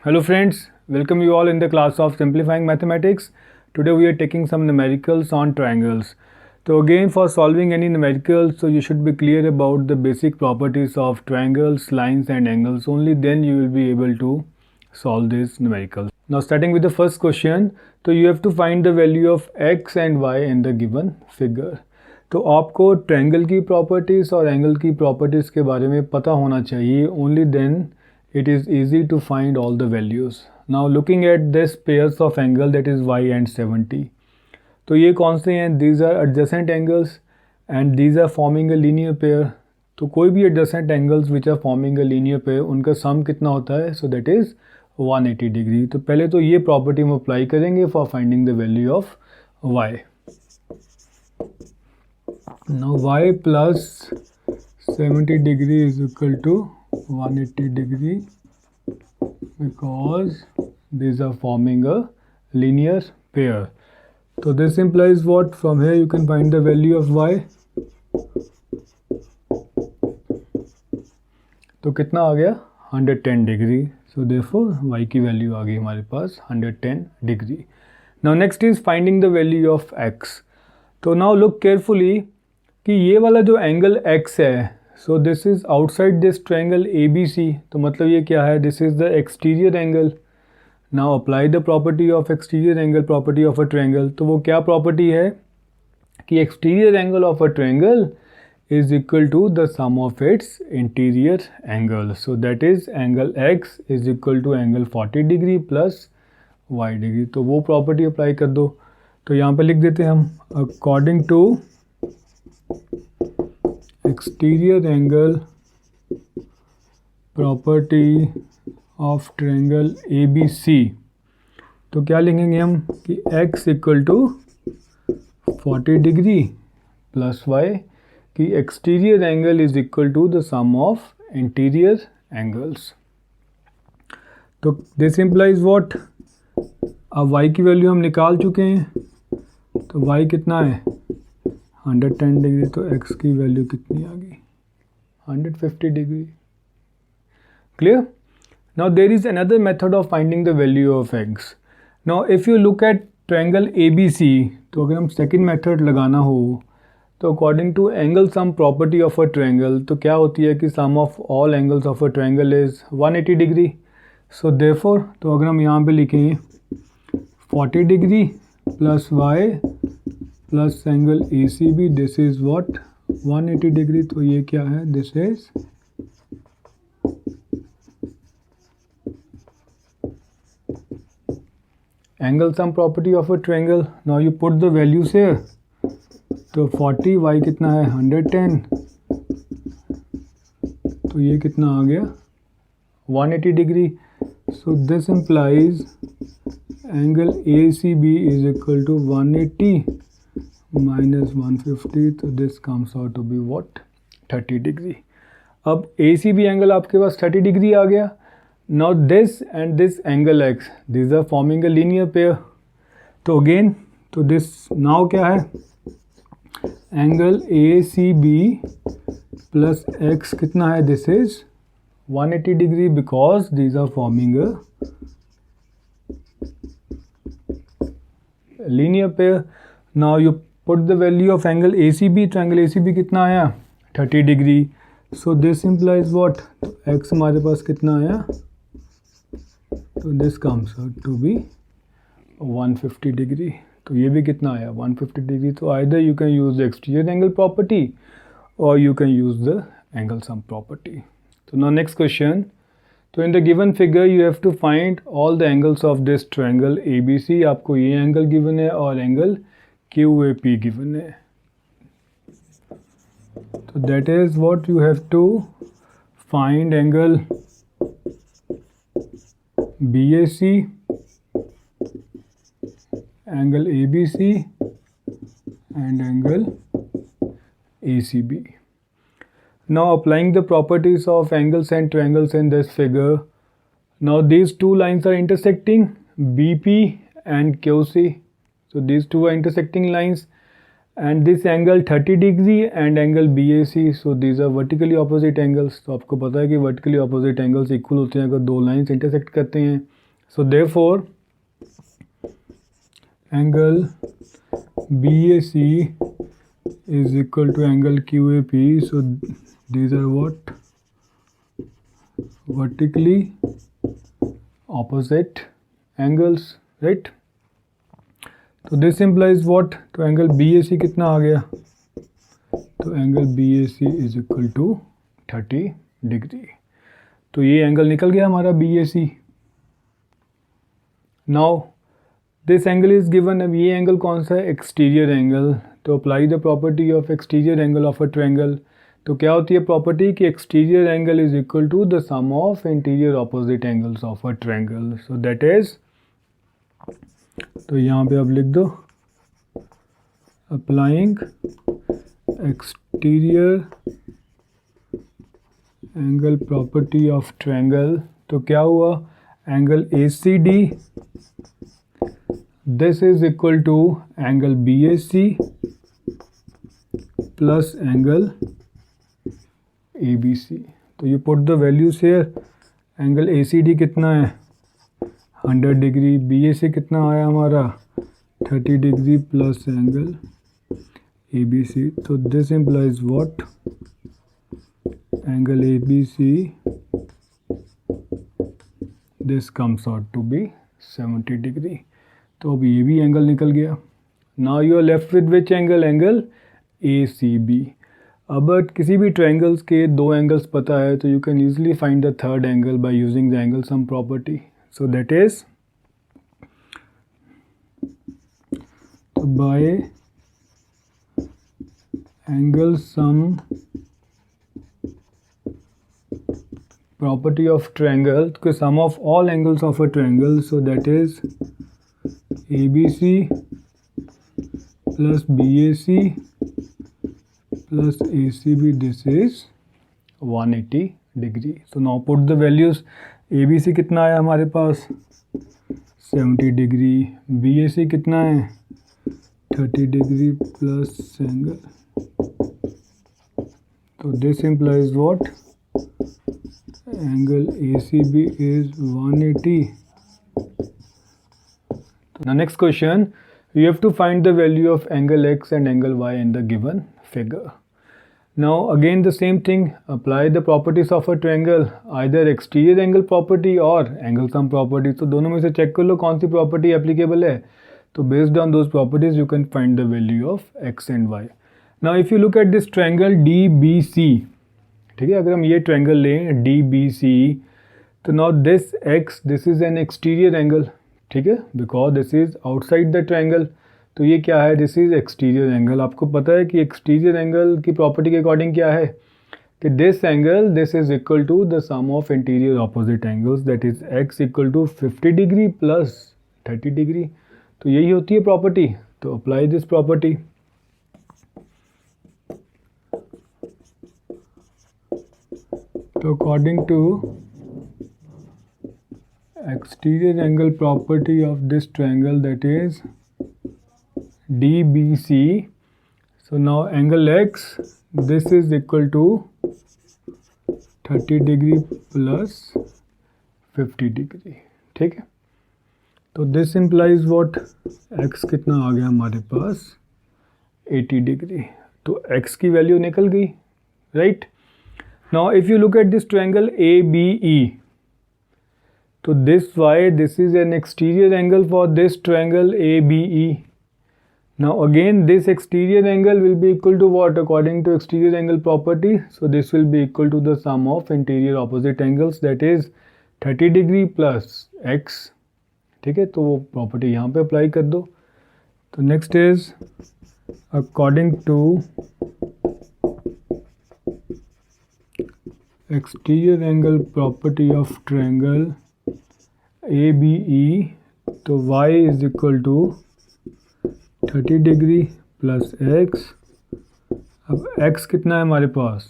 Hello friends, welcome you all in the class of Simplifying Mathematics. Today we are taking some numericals on triangles. So again, for solving any numericals, so you should be clear about the basic properties of triangles, lines and angles. Only then you will be able to solve these numericals. Now starting with the first question, so you have to find the value of x and y in the given figure. तो आपको triangle की properties और angle की properties के बारे में पता होना चाहिए. Only then it is easy to find all the values. Now looking at this pairs of angle, that is y and 70. तो ये कौन से हैं? These are adjacent angles and these are forming a linear pair. तो कोई भी adjacent angles which are forming a linear pair, उनका sum कितना होता है? So that is 180 degree. तो पहले तो ये property हम apply करेंगे for finding the value of y. Now y plus 70 degree is equal to 180 degree because these are forming a linear pair. So this implies what? From here you can find the value of y. तो कितना आ गया? 110 degree. So therefore y की value आ गई हमारे पास 110 degree. Now next is finding the value of x. तो now look carefully कि ये वाला जो एंगल x है, so this is outside this triangle ABC. तो मतलब ये क्या है? This is the exterior angle. Now apply the property of exterior angle, property of a triangle. तो वो क्या property है कि exterior angle of a triangle is equal to the sum of its interior angle. So that is angle x is equal to angle 40 degree plus y degree. तो वो property apply कर दो. तो यहाँ पे लिख देते हैं हम according to exterior angle property of triangle ABC. तो क्या लिखेंगे हम कि x equal to 40 degree plus y कि exterior angle is equal to the sum of interior angles. तो दिस इम्प्लाइज व्हाट? अब y की वैल्यू हम निकाल चुके हैं. तो y कितना है? 110 डिग्री. तो x की वैल्यू कितनी आ गई? 150 degree. Clear? Now there is another method of finding the value of x. Now if you look at triangle ABC, तो अगर हम second method लगाना हो तो according to angle sum property of a triangle, तो क्या होती है कि sum of all angles of a triangle is 180 degree. So therefore, तो अगर हम यहाँ पे लिखें 40 degree plus y plus angle ACB, this is what? 180 degree. तो ये क्या है? This is angle sum property of a triangle. Now you put the values here. तो 40, y कितना है? 110. तो ये कितना आ गया? 180 degree. So this implies angle ACB is equal to 180 minus 150. तो this comes out to be what? 30 degree. अब ACB एंगल आपके पास 30 डिग्री आ गया. Now this and this angle x, these are forming a linear pair. तो again, तो this now क्या है? Angle ACB plus x कितना है? This is 180 degree because these are forming a linear pair. Now you put the value of angle ACB. Triangle ACB कितना आया? 30 degree. So this implies what? तो x हमारे पास कितना आया? तो this comes out to be 150 degree. तो ये भी कितना आया? 150 degree. तो either you can use the exterior angle property or you can use the angle sum property. So now next question. So in the given figure you have to find all the angles of this triangle ABC. आपको ये angle given है और angle QAP given है. So that is what you have to find angle BAC, angle ABC and angle ACB. Now applying the properties of angles and triangles in this figure. Now these two lines are intersecting, BP and QC. So these two are intersecting lines and this angle 30 degree and angle BAC, so these are vertically opposite angles. तो आपको पता है कि vertically opposite angles equal होते हैं अगर दो lines intersect करते हैं। So therefore angle BAC is equal to angle QAP, so these are what? Vertically opposite angles, right? तो this implies what? तो एंगल BAC कितना आ गया? तो angle BAC is equal to 30 degree. तो ये एंगल निकल गया हमारा BAC। Now this angle is given. अब ये एंगल कौन सा है? Exterior angle. तो apply the property of exterior angle of a triangle. तो क्या होती है प्रॉपर्टी कि exterior angle is equal to the sum of interior opposite angles of a triangle. So that is, तो यहाँ पे आप लिख दो applying exterior angle property of triangle. तो क्या हुआ? Angle ACD this is equal to angle BAC plus angle ABC। तो you put the values here। Angle ACD कितना है? 100 डिग्री। BAC कितना आया हमारा? 30 डिग्री प्लस एंगल ABC। तो this implies what? Angle ABC this comes out to be 70 degree. तो अब ये भी एंगल निकल गया। Now you are left with which angle? Angle ACB। अब किसी भी ट्रायंगल्स के दो एंगल्स पता है तो you can easily find the third angle by using the angle sum property. So that is, तो by angle sum property of triangle, sum of all angles of a triangle, so that is ABC plus BAC plus ACB, this is 180 degree. So now put the values। ABC कितना आया हमारे पास? 70 degree. BAC कितना है? 30 degree plus angle. तो this implies what? Angle ACB is 180। Now next question, you have to find the value of angle X and angle Y in the given figure. Now again the same thing, apply the properties of a triangle, either exterior angle property or angle sum property। तो दोनों में से check कर लो कौन सी property applicable है। तो based on those properties you can find the value of X and Y। Now if you look at this triangle DBC, ठीक है, अगर हम ये ट्रायंगल लें DBC, तो now this X, this is an exterior angle, ठीक है, because this is outside the triangle. तो ये क्या है? This is exterior angle. आपको पता है कि एक्सटीरियर एंगल की प्रॉपर्टी के अकॉर्डिंग क्या है कि this angle, this is equal to the sum of interior opposite angles, that is x equal to 50 degree plus 30 degree. तो यही होती है प्रॉपर्टी। तो अप्लाई दिस प्रॉपर्टी। तो according to exterior angle property of this triangle, that is DBC, so now angle X, this is equal to 30 degree plus 50 degree, ठीक है। तो this implies what? X कितना आ गया हमारे पास? 80 डिग्री। तो X की वैल्यू निकल गई, right. Now if you look at this triangle ABE, तो this Y, this is an exterior angle for this triangle ABE। Now again this exterior angle will be equal to what? According to exterior angle property, so this will be equal to the sum of interior opposite angles, that is 30 degree plus X, ठीक है। तो वो property यहाँ पे apply कर दो। तो next is according to exterior angle property of triangle ABE, तो Y is equal to 30 degree plus X। अब X कितना है हमारे पास?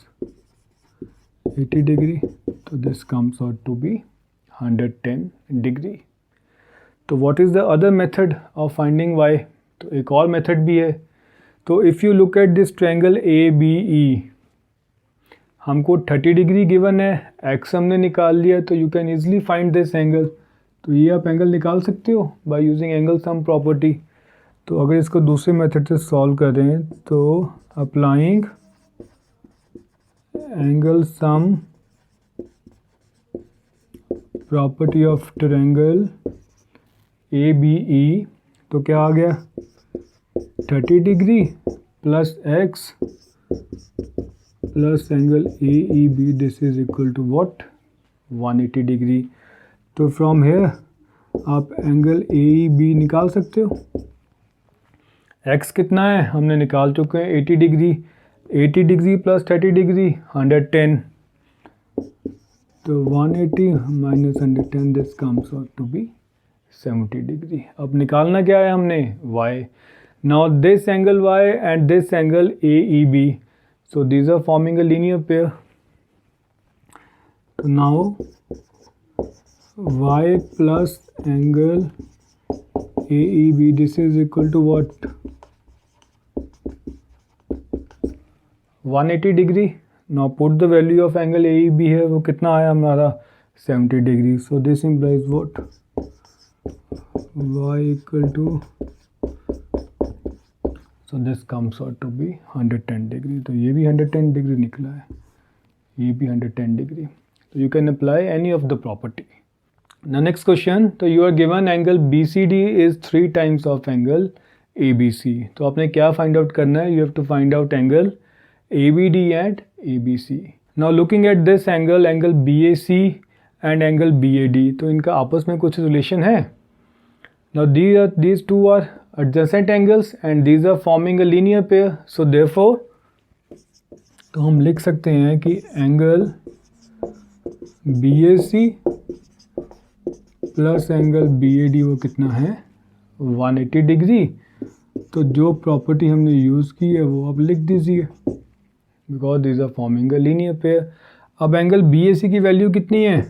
80 डिग्री। तो this comes out to be 110 degree. तो what is the other method of finding Y? तो एक और मेथड भी है। तो if you look at this triangle A B E, हमको 30 डिग्री गिवन है, एक्स हमने निकाल लिया, तो you can easily find this angle. तो ये आप एंगल निकाल सकते हो by using angle sum property. तो अगर इसको दूसरे मेथड से सॉल्व करें तो applying angle sum property of triangle A B E, तो क्या आ गया 30 degree plus x plus angle A E B, this is equal to what 180 degree. तो फ्रॉम हेयर आप एंगल ए ई बी निकाल सकते हो। एक्स कितना है हमने निकाल चुके हैं 80 डिग्री, 80 डिग्री प्लस 30 डिग्री 110, तो 180 minus 110, this comes out to be 70 degree. अब निकालना क्या है हमने y। Now this angle y and this angle AEB, so these are forming a linear pair. So now y plus angle AEB, this is equal to what 180 degree. Now put the value of angle AEB है, वो कितना आया हमारा 70 degree. So this implies what y equal to, so this comes out to be 110 degree. तो ये भी 110 degree निकला है, ये भी 110 degree. So you can apply any of the property. Now next question, तो you are given angle BCD is 3 times of angle ABC. तो आपने क्या find out करना है, you have to find out angle ABD and ABC. Now looking at this angle, angle BAC and angle BAD, तो इनका आपस में कुछ relation है. Now these two are adjacent angles and these are forming a linear pair, so therefore तो हम लिख सकते हैं कि angle BAC plus angle BAD वो कितना है 180 डिग्री। तो जो प्रॉपर्टी हमने यूज़ की है वो आप लिख दीजिए, because these are forming a linear pair. अब एंगल BAC की वैल्यू कितनी है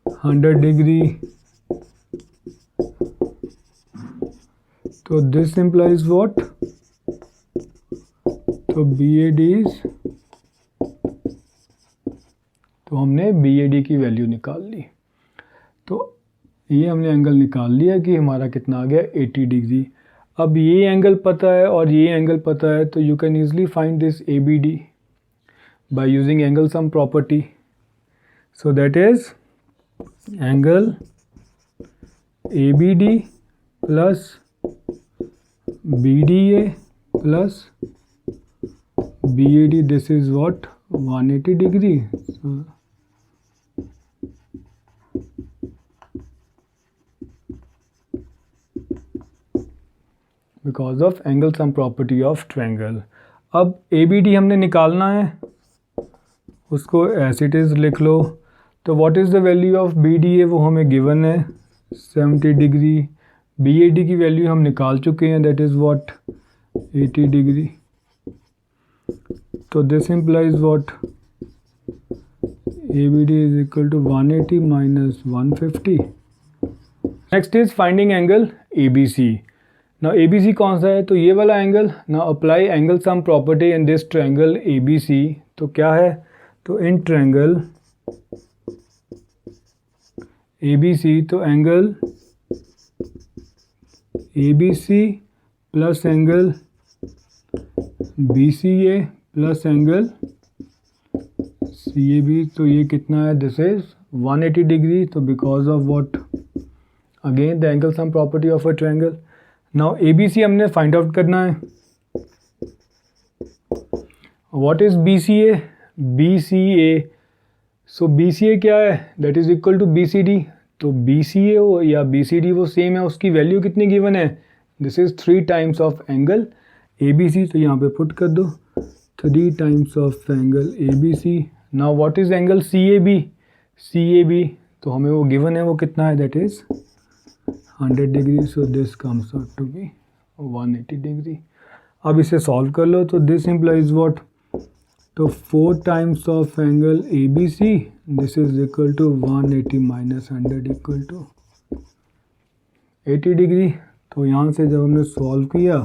100 डिग्री, तो दिस implies what, तो BAD is, तो हमने BAD की वैल्यू निकाल ली। तो ये हमने एंगल निकाल लिया कि हमारा कितना आ गया 80 डिग्री। अब ये एंगल पता है और ये एंगल पता है, तो you can easily find this ABD bye using angle sum property. So that is angle ABD plus BDA plus BAD, this is what 180 degree. So, because of angle sum property of triangle. अब ABD हमने निकालना है, उसको as it is लिख लो। तो what is the value of BDA, वो हमें given है 70 डिग्री। BAD की वैल्यू हम निकाल चुके हैं, दैट इज़ व्हाट 80 डिग्री। तो this implies what ABD is equal to 180 minus 150। Next is finding angle ABC। ना ABC कौन सा है, तो ये वाला एंगल। ना apply angle sum property in this triangle ABC। तो क्या है, तो इन ट्रायंगल ABC, तो angle ABC plus angle BCA plus angle CAB, तो ये कितना है, दिस इज 180 डिग्री। तो because of what, again the angle sum property of a triangle. Now ABC हमने फाइंड आउट करना है। What is BCA, BCA, so BCA क्या है, that is equal to BCD। तो BCA हो या BCD वो सेम है, उसकी वैल्यू कितनी गिवन है, this is 3 times of angle ABC। तो यहाँ पे पुट कर दो 3 times of angle ABC। Now what is angle CAB, CAB तो हमें वो गिवन है, वो कितना है, that is 100 degree. So this comes out to be 180 degree. अब इसे सॉल्व कर लो, तो दिस इम्प्लाइज व्हाट, तो 4 times of angle ABC, this is equal to 180 minus 100 equal to 80 degree. तो यहाँ से जब हमने सॉल्व किया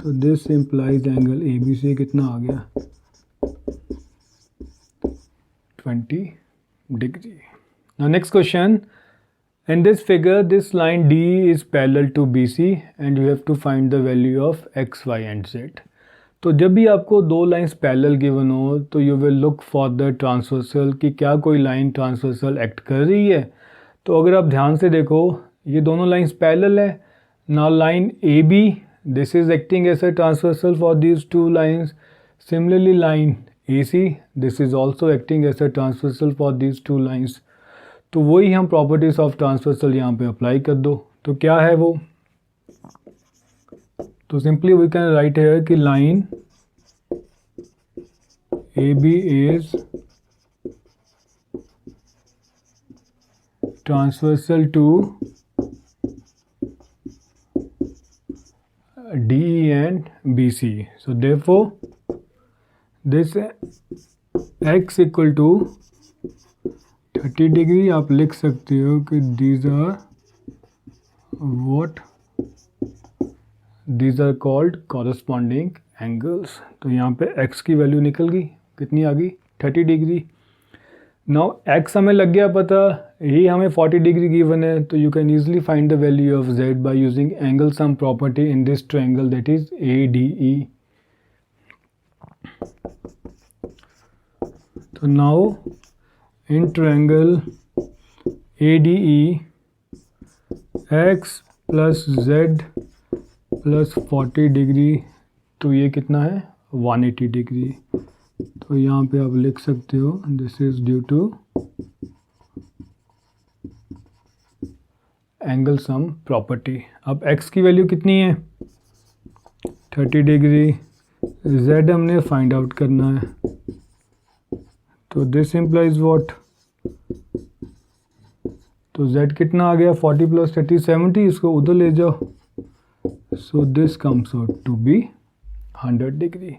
तो this implies angle A B C कितना आ गया 20 degree. Now next question. In this figure, this line D is parallel to BC and you have to find the value of X, Y and Z. तो जब भी आपको दो lines parallel given हो तो you will look for the transversal कि क्या कोई लाइन ट्रांसवर्सल एक्ट कर रही है. तो अगर आप ध्यान से देखो ये दोनों लाइंस पैरेलल है. Now line A B this is acting as a transversal for these two lines. Similarly line A C this is also acting as a transversal for these two lines. तो वही हम properties of transversal यहाँ पे apply कर दो. तो क्या है वो, तो simply we can write here कि line A B is transversal to D and B C. So therefore this X equal to 30 degree. आप लिख सकते हो कि these are called corresponding angles. तो यहाँ पे x की वैल्यू निकल गई, कितनी आ गई 30 डिग्री. नाउ x हमें लग गया पता, यही हमें 40 डिग्री गिवन है. तो you can easily find the value of z bye using angle sum property in this triangle that is ADE. तो now in triangle ADE x plus z plus 40 degree, तो ये कितना है 180 डिग्री. तो यहाँ पे आप लिख सकते हो this is due to angle sum property. अब x की वैल्यू कितनी है 30 डिग्री, z हमने फाइंड आउट करना है. तो दिस इम्प्लाइज व्हाट, तो z कितना आ गया 40 प्लस 30 70, इसको उधर ले जाओ. So this comes out to be 100 degree.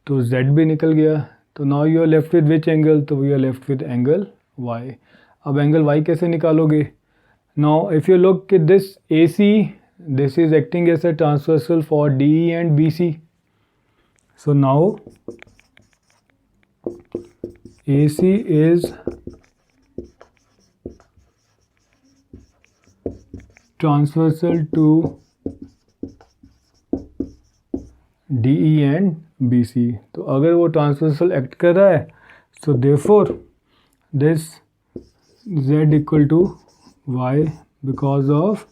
तो z भी निकल गया. तो now you are left with which angle, तो we are left with angle y. अब एंगल y कैसे निकालोगे. नाउ इफ़ यू लुक कि this AC this is acting as a transversal for DE and BC. सो now AC is transversal to DE and BC. तो अगर वो transversal act कर रहा है so therefore this Z equal to Y because of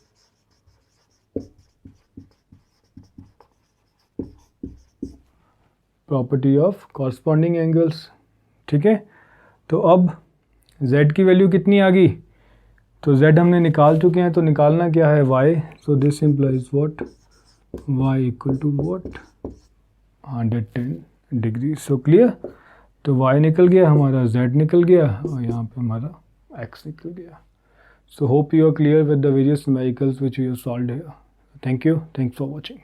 property of corresponding angles. ठीक है. तो अब z की वैल्यू कितनी आ गई, तो z हमने निकाल चुके हैं. तो निकालना क्या है y. So this implies what y equal to what 110 degree. So clear. तो y निकल गया हमारा, z निकल गया और यहाँ पे हमारा x निकल गया. So hope you are clear with the various numericals which we have solved here. Thank you. Thanks for watching.